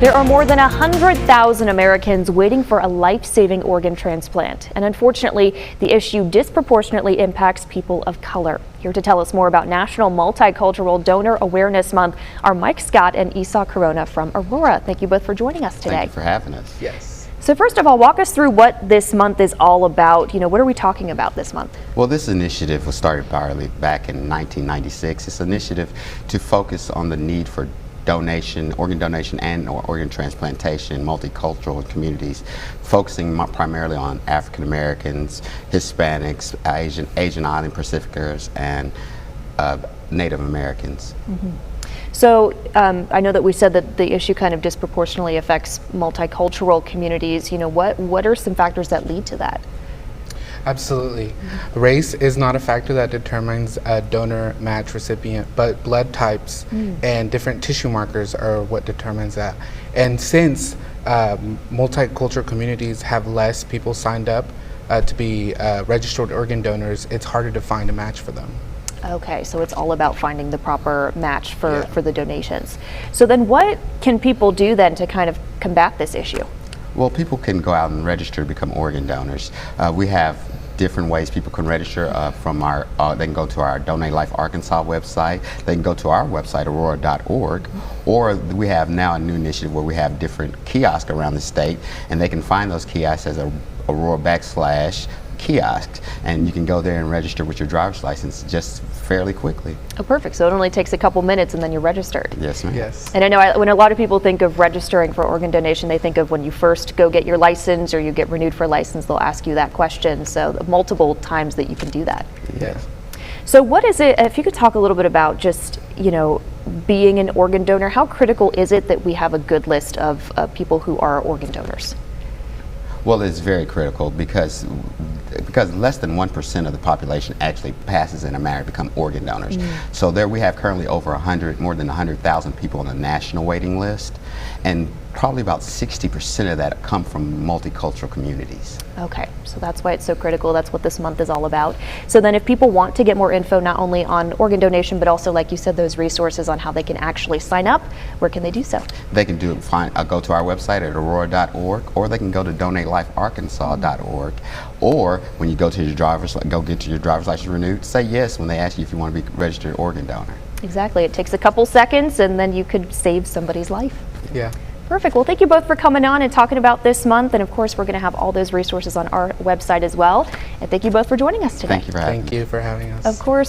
There are more than 100,000 Americans waiting for a life-saving organ transplant, and unfortunately, the issue disproportionately impacts people of color. Here to tell us more about National Multicultural Donor Awareness Month are Mike Scott and Esau Corona from ARORA. Thank you both for joining us today. Thank you for having us. Yes. So first of all, walk us through what this month is all about. What are we talking about this month? Well, this initiative was started back in 1996. It's an initiative to focus on the need for organ donation and organ transplantation, multicultural communities, focusing primarily on African Americans, Hispanics, Asian Island Pacificers, and Native Americans. Mm-hmm. So I know that we said that the issue kind of disproportionately affects multicultural communities. What are some factors that lead to that? Absolutely. Race is not a factor that determines a donor match recipient, but blood types and different tissue markers are what determines that. And since multicultural communities have less people signed up to be registered organ donors, it's harder to find a match for them. Okay, so it's all about finding the proper match for the donations. So then what can people do then to kind of combat this issue? Well, people can go out and register to become organ donors. We have different ways people can register they can go to our Donate Life Arkansas website, they can go to our website, ARORA.org, or we have now a new initiative where we have different kiosks around the state, and they can find those kiosks as ARORA/kiosks, and you can go there and register with your driver's license just fairly quickly. Oh, perfect. So it only takes a couple minutes and then you're registered. Yes, ma'am. Yes. And I know when a lot of people think of registering for organ donation, they think of when you first go get your license or you get renewed for a license, they'll ask you that question. So multiple times that you can do that. Yes. So what is it, if you could talk a little bit about just, being an organ donor, how critical is it that we have a good list of people who are organ donors? Well, it's very critical because less than 1% of the population actually passes in a manner to become organ donors. So there we have currently more than 100,000 people on the national waiting list, and probably about 60% of that come from multicultural communities. Okay, so that's why it's so critical. That's what this month is all about. So then if people want to get more info, not only on organ donation, but also, like you said, those resources on how they can actually sign up, where can they do so? They can go to our website at ARORA.org, or they can go to DonateLifeArkansas.org, or when you go get your driver's license renewed, say yes when they ask you if you want to be a registered organ donor. Exactly. It takes a couple seconds and then you could save somebody's life. Yeah. Perfect. Well, thank you both for coming on and talking about this month. And of course, we're going to have all those resources on our website as well. And thank you both for joining us today. Thank you for having us. Thank you for having us. Of course.